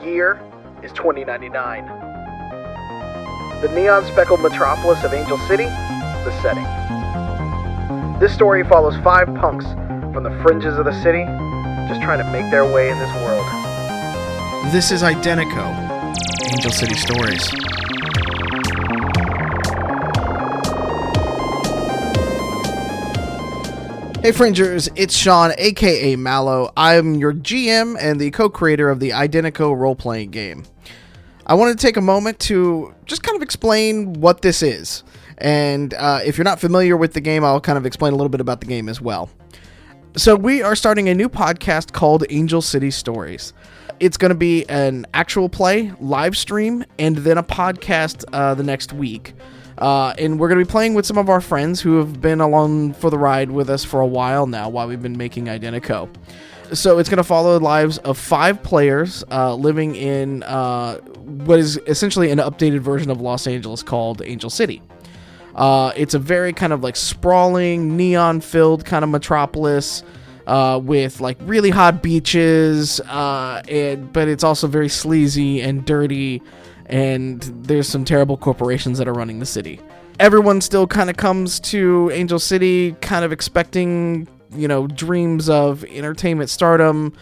year is 2099. The neon-speckled metropolis of Angel City, the setting. This story follows 5 punks from the fringes of the city, just trying to make their way in this world. This is IDENTECO, Angel City Stories. Hey Fringers, it's Sean, aka Mallow. I'm your GM and the co-creator of the IDENTECO role-playing game. I wanted to take a moment to just kind of explain what this is. And if you're not familiar with the game, I'll kind of explain a little bit about the game as well. So we are starting a new podcast called Angel City Stories. It's going to be an actual play, live stream, and then a podcast the next week. And we're going to be playing with some of our friends who have been along for the ride with us for a while now while we've been making IDENTECO. So it's going to follow the lives of 5 players living in what is essentially an updated version of Los Angeles called Angel City. It's a very kind of like sprawling, neon-filled kind of metropolis with like really hot beaches, but it's also very sleazy and dirty, and there's some terrible corporations that are running the city. Everyone still kind of comes to Angel City kind of expecting, you know, dreams of entertainment stardom,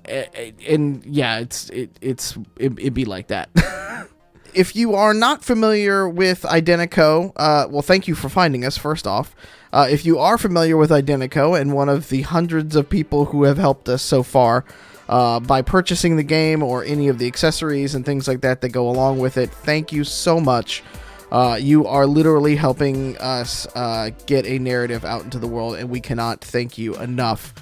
and yeah, it'd be like that. If you are not familiar with IDENTECO, well, thank you for finding us, first off. If you are familiar with IDENTECO and one of the hundreds of people who have helped us so far by purchasing the game or any of the accessories and things like that that go along with it, thank you so much. You are literally helping us get a narrative out into the world, and we cannot thank you enough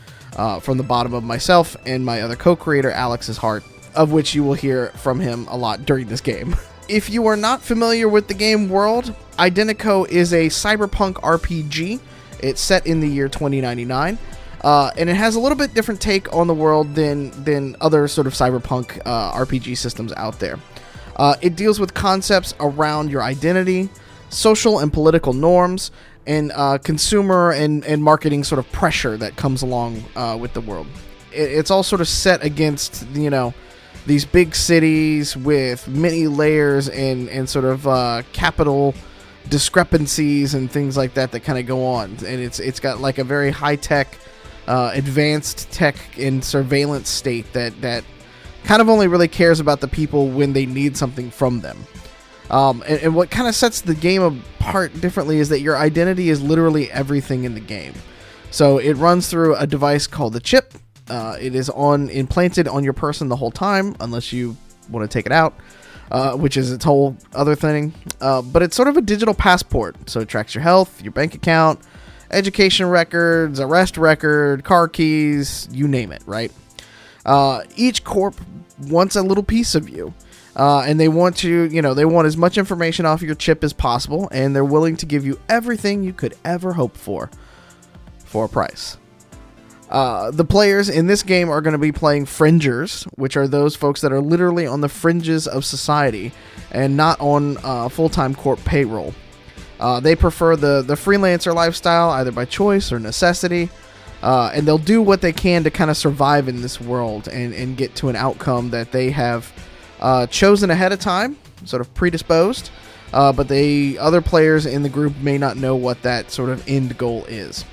from the bottom of myself and my other co-creator, Alex's heart, of which you will hear from him a lot during this game. If you are not familiar with the game world, IDENTECO is a cyberpunk RPG. It's set in the year 2099, and it has a little bit different take on the world than other sort of cyberpunk RPG systems out there. It deals with concepts around your identity, social and political norms, and consumer and marketing sort of pressure that comes along with the world. It's all sort of set against, you know, these big cities with many layers and sort of capital discrepancies and things like that kind of go on. And it's got like a very high-tech, advanced tech and surveillance state that kind of only really cares about the people when they need something from them. And what kind of sets the game apart differently is that your identity is literally everything in the game. So it runs through a device called the chip. It is implanted on your person the whole time, unless you want to take it out, which is its whole other thing. But it's sort of a digital passport, so it tracks your health, your bank account, education records, arrest record, car keys, you name it, right? Each corp wants a little piece of you, and they want to, you know, they want as much information off your chip as possible, and they're willing to give you everything you could ever hope for a price. The players in this game are going to be playing fringers, which are those folks that are literally on the fringes of society and not on full-time corp payroll. They prefer the freelancer lifestyle, either by choice or necessity, and they'll do what they can to kind of survive in this world and get to an outcome that they have chosen ahead of time, sort of predisposed, but other players in the group may not know what that sort of end goal is.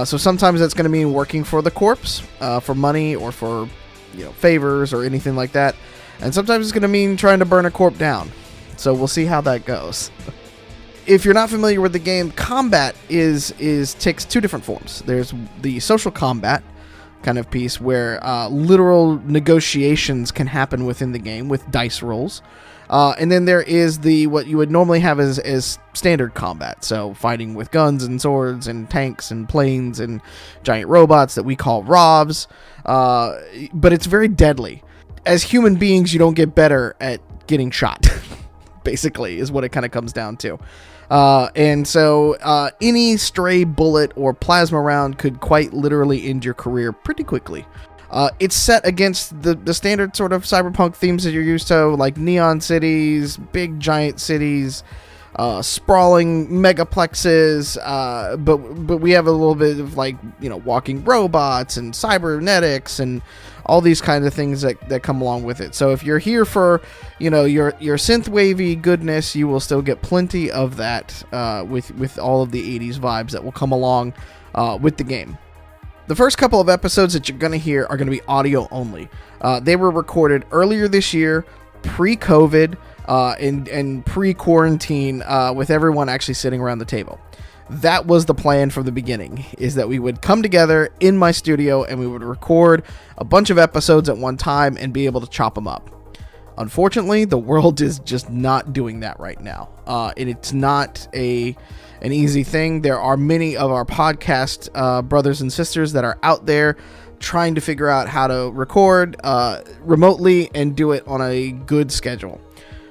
So sometimes that's going to mean working for the corpse for money or for, you know, favors or anything like that. And sometimes it's going to mean trying to burn a corp down. So we'll see how that goes. If you're not familiar with the game, combat takes 2 different forms. There's the social combat kind of piece where literal negotiations can happen within the game with dice rolls. And then there is what you would normally have as standard combat, so fighting with guns and swords and tanks and planes and giant robots that we call ROVs, but it's very deadly. As human beings, you don't get better at getting shot, basically, is what it kind of comes down to. And so any stray bullet or plasma round could quite literally end your career pretty quickly. It's set against the standard sort of cyberpunk themes that you're used to, like neon cities, big giant cities, sprawling megaplexes, but we have a little bit of like, walking robots and cybernetics and all these kinds of things that come along with it. So if you're here for, your synth-wavy goodness, you will still get plenty of that with all of the 80s vibes that will come along with the game. The first couple of episodes that you're going to hear are going to be audio only. They were recorded earlier this year, pre-COVID, and pre-quarantine, with everyone actually sitting around the table. That was the plan from the beginning, is that we would come together in my studio and we would record a bunch of episodes at one time and be able to chop them up. Unfortunately, the world is just not doing that right now. And it's not an easy thing. There are many of our podcast brothers and sisters that are out there trying to figure out how to record remotely and do it on a good schedule.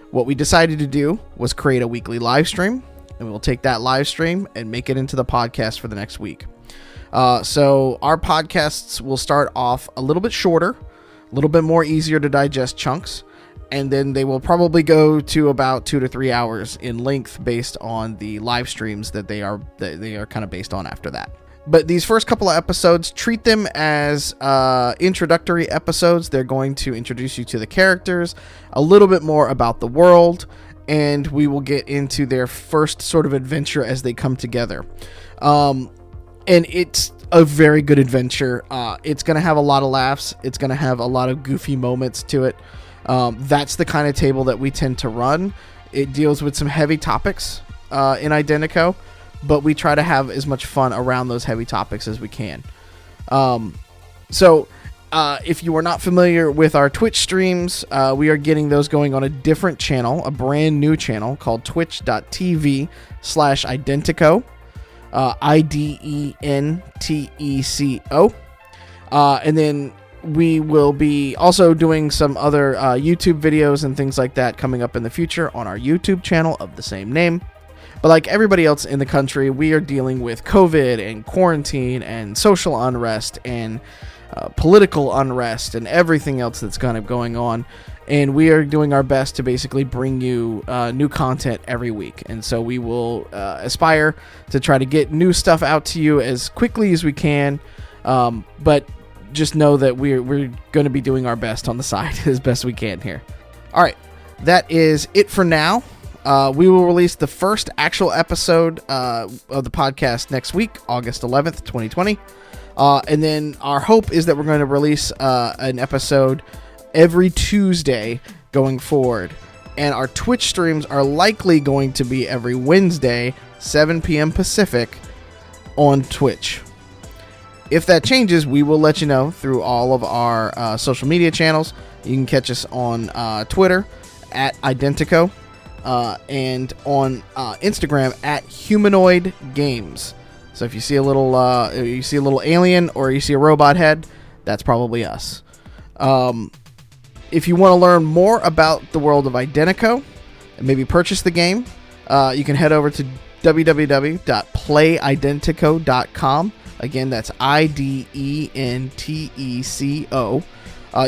What we decided to do was create a weekly live stream, and we'll take that live stream and make it into the podcast for the next week. So our podcasts will start off a little bit shorter, a little bit more easier to digest chunks, and then they will probably go to about 2 to 3 hours in length based on the live streams that they are kind of based on after that. But these first couple of episodes, treat them as introductory episodes. They're going to introduce you to the characters, a little bit more about the world, and we will get into their first sort of adventure as they come together. And it's a very good adventure. It's going to have a lot of laughs. It's going to have a lot of goofy moments to it. That's the kind of table that we tend to run. It deals with some heavy topics in Identico, but we try to have as much fun around those heavy topics as we can. So if you are not familiar with our Twitch streams, we are getting those going on a different channel, a brand new channel called twitch.tv/Identico, IDENTECO. And then we will be also doing some other YouTube videos and things like that coming up in the future on our YouTube channel of the same name. But like everybody else in the country, we are dealing with COVID and quarantine and social unrest and political unrest and everything else that's kind of going on. And we are doing our best to basically bring you new content every week. And so we will aspire to try to get new stuff out to you as quickly as we can. But just know that we're going to be doing our best on the side as best we can here. All right, that is it for now. We will release the first actual episode of the podcast next week, August 11th, 2020. And then our hope is that we're going to release an episode every Tuesday going forward. And our Twitch streams are likely going to be every Wednesday, 7 p.m. Pacific on Twitch. If that changes, we will let you know through all of our social media channels. You can catch us on Twitter at Identico. And on Instagram at Humanoid Games. So if you see a little alien or you see a robot head, that's probably us. If you want to learn more about the world of Identico and maybe purchase the game, you can head over to www.playidentico.com. Again, that's IDENTECO.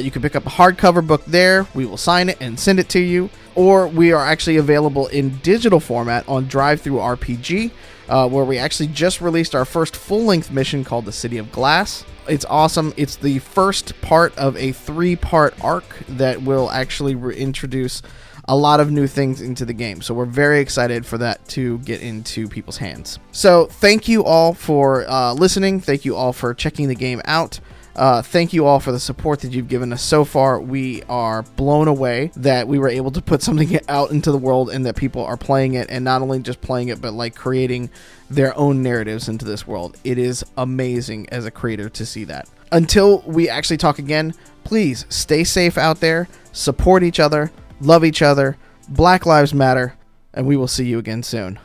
You can pick up a hardcover book there. We will sign it and send it to you. Or we are actually available in digital format on Drive-Thru RPG, where we actually just released our first full-length mission called The City of Glass. It's awesome. It's the first part of a 3-part arc that will actually introduce a lot of new things into the game. So we're very excited for that to get into people's hands. So thank you all for listening. Thank you all for checking the game out. Thank you all for the support that you've given us so far. We are blown away that we were able to put something out into the world and that people are playing it, and not only just playing it, but like creating their own narratives into this world. It is amazing as a creator to see that. Until we actually talk again, please stay safe out there, support each other, love each other, Black Lives Matter, and we will see you again soon.